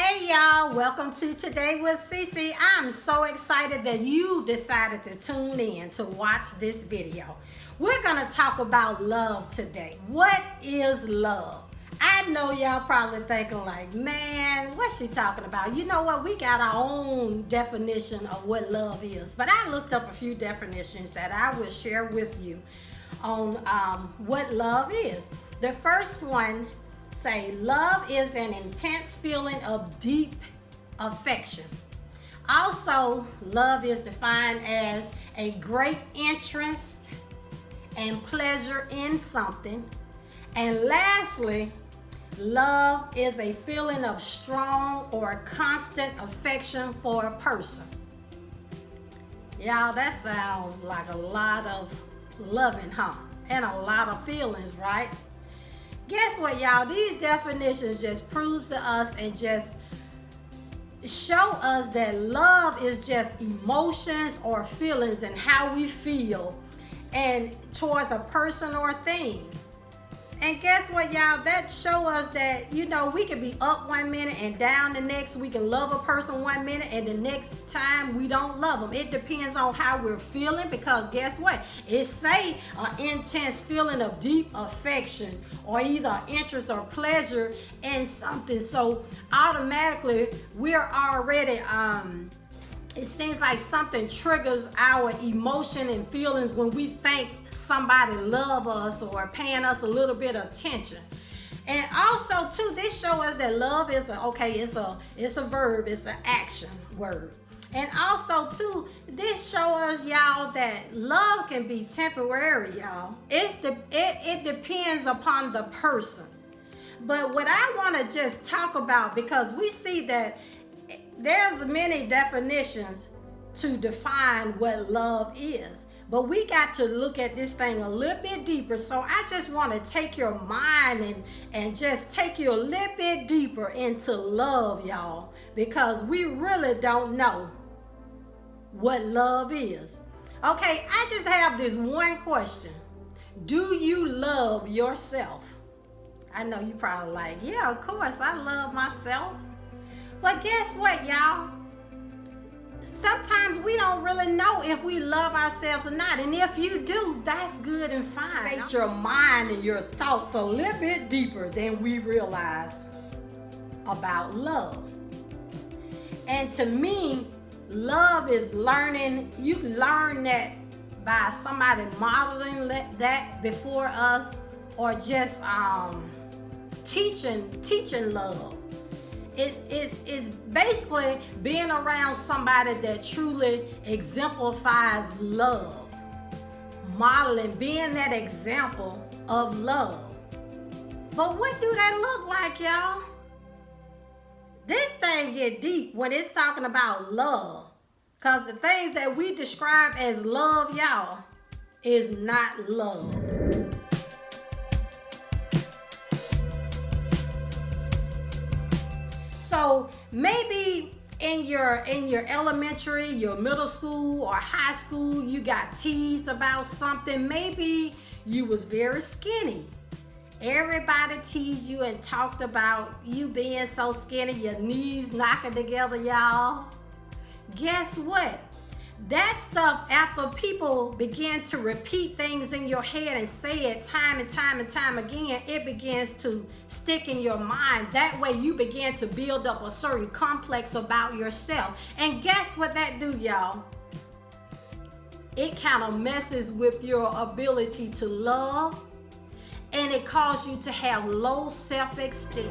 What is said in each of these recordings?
Hey y'all, welcome to Today with Cece. I'm so excited that you decided to tune in to watch this video. We're gonna talk about love today. What is love? I know y'all probably thinking like, man, what's she talking about? You know what? We got our own definition of what love is. But I looked up a few definitions that I will share with you on what love is. The first one say love is an intense feeling of deep affection. Also, love is defined as a great interest and pleasure in something. And lastly, love is a feeling of strong or constant affection for a person. Y'all, that sounds like a lot of loving, huh? And a lot of feelings, right? Guess what, y'all? These definitions just proves to us and just show us that love is just emotions or feelings and how we feel and towards a person or thing. And guess what, y'all? That show us that, you know, we can be up one minute and down the next. We can love a person one minute and the next time we don't love them. It depends on how we're feeling, because guess what? It say an intense feeling of deep affection or either interest or pleasure in something. So automatically we're already it seems like something triggers our emotion and feelings when we think somebody love us or paying us a little bit of attention. And also too, this shows us that love is it's a verb, it's an action word. And also too, this shows us, y'all, that love can be temporary, y'all. It depends upon the person. But what I want to just talk about, because we see that there's many definitions to define what love is, but we got to look at this thing a little bit deeper. So I just want to take your mind and just take you a little bit deeper into love, y'all, because we really don't know what love is. Okay, I just have this one question. Do you love yourself? I know you probably like, yeah, of course I love myself. But guess what, y'all? Sometimes we don't really know if we love ourselves or not. And if you do, that's good and fine. Make your mind and your thoughts a little bit deeper than we realize about love. And to me, love is learning. You learn that by somebody modeling that before us, or just teaching love. It's basically being around somebody that truly exemplifies love, modeling, being that example of love. But what do that look like, y'all? This thing get deep when it's talking about love, because the things that we describe as love, y'all, is not love. So maybe in your elementary, your middle school or high school, you got teased about something. Maybe you was very skinny. Everybody teased you and talked about you being so skinny, your knees knocking together, y'all. Guess what? That stuff, after people begin to repeat things in your head and say it time and time and time again, it begins to stick in your mind. That way you begin to build up a certain complex about yourself. And guess what that do, y'all? It kind of messes with your ability to love, and it causes you to have low self-esteem.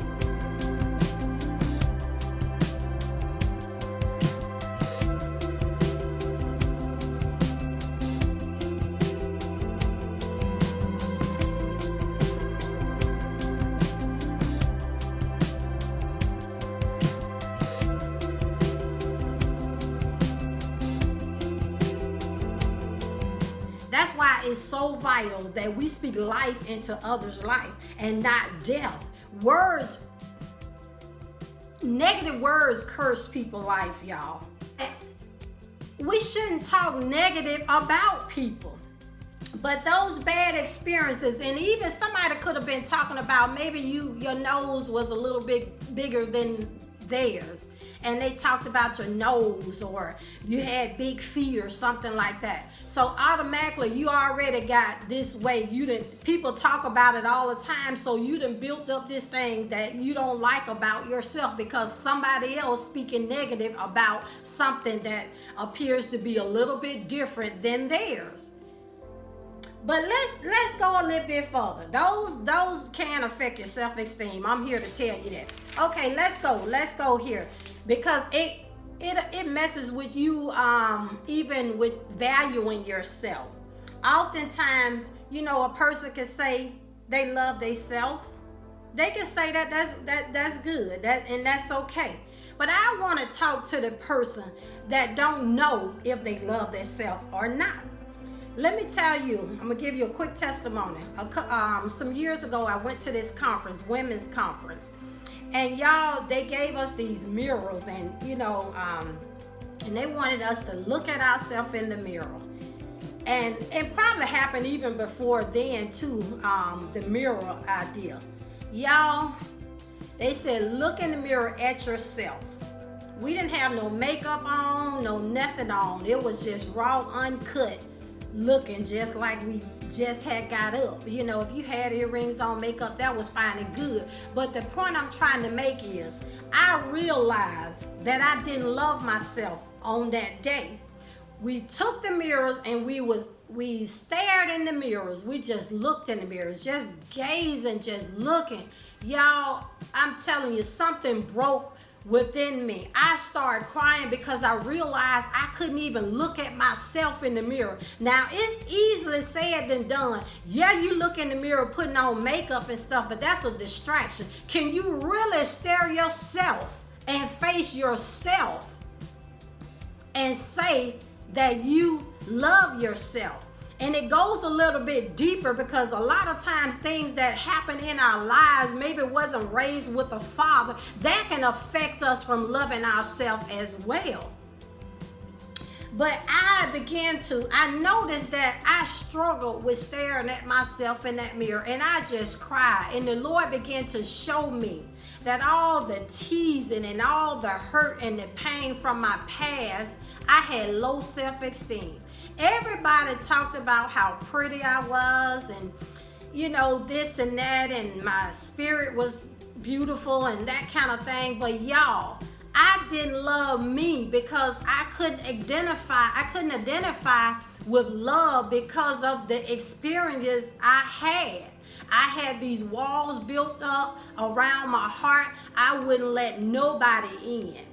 That's why it's so vital that we speak life into others' life and not death. Words, negative words curse people's life, y'all. We shouldn't talk negative about people. But those bad experiences, and even somebody could have been talking about maybe your nose was a little bit bigger than theirs. And they talked about your nose, or you had big feet or something like that. So automatically you already got this way. People talk about it all the time, so you done built up this thing that you don't like about yourself because somebody else speaking negative about something that appears to be a little bit different than theirs. But let's go a little bit further. Those can affect your self-esteem. I'm here to tell you that. Okay, let's go here, because it messes with you, even with valuing yourself. Oftentimes, a person can say they love themselves. They can say that's good, and that's okay. But I want to talk to the person that don't know if they love themselves or not. Let me tell you, I'm going to give you a quick testimony. Some years ago, I went to this conference, women's conference. And y'all, they gave us these mirrors, and and they wanted us to look at ourselves in the mirror. And it probably happened even before then too, the mirror idea. Y'all, they said, look in the mirror at yourself. We didn't have no makeup on, no nothing on. It was just raw, uncut, looking just like we just had got up. If you had earrings on, makeup, that was fine and good. But the point I'm trying to make is, I realized that I didn't love myself on that day. We took the mirrors and we stared in the mirrors. We just looked in the mirrors, just gazing, just looking. Y'all, I'm telling you, something broke within me. I started crying because I realized I couldn't even look at myself in the mirror. Now, it's easily said than done. Yeah, you look in the mirror putting on makeup and stuff, but that's a distraction. Can you really stare yourself and face yourself and say that you love yourself? And it goes a little bit deeper, because a lot of times things that happen in our lives, maybe wasn't raised with a father, that can affect us from loving ourselves as well. But I noticed that I struggled with staring at myself in that mirror, and I just cried. And the Lord began to show me that all the teasing and all the hurt and the pain from my past, I had low self-esteem. Everybody talked about how pretty I was, and this and that, and my spirit was beautiful and that kind of thing. But y'all, I didn't love me because I couldn't identify with love because of the experiences I had. I had these walls built up around my heart. I wouldn't let nobody in.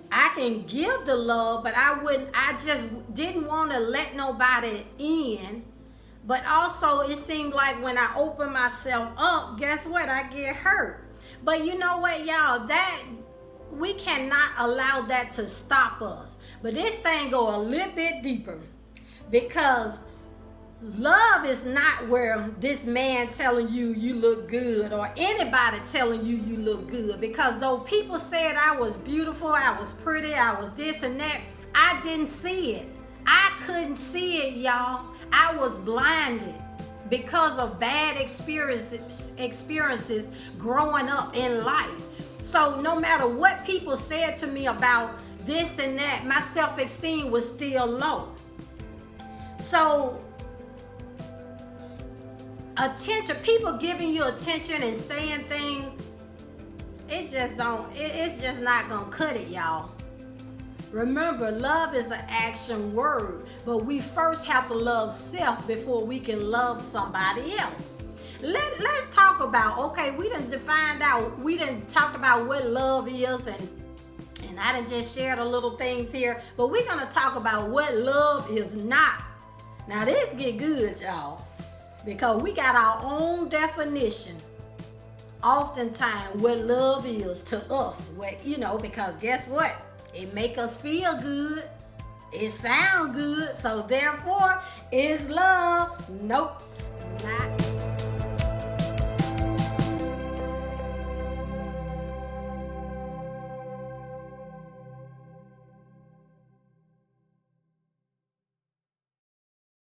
I can give the love, but I just didn't want to let nobody in. But also, it seemed like when I open myself up, guess what? I get hurt. But you know what, y'all? That we cannot allow that to stop us. But this thing go a little bit deeper, because love is not where this man telling you you look good, or anybody telling you you look good. Because though people said I was beautiful, I was pretty, I was this and that, I didn't see it. I couldn't see it, y'all. I was blinded because of bad experiences growing up in life. So no matter what people said to me about this and that, my self-esteem was still low. So attention, people giving you attention and saying things, it's just not gonna cut it, y'all. Remember, love is an action word, but we first have to love self before we can love somebody else. Let's talk about, okay, we done talked about what love is, and I done just shared a little things here, but we're gonna talk about what love is not. Now this get good, y'all, because we got our own definition oftentimes what love is to us. Because guess what? It make us feel good. It sound good. So therefore, is love? Nope.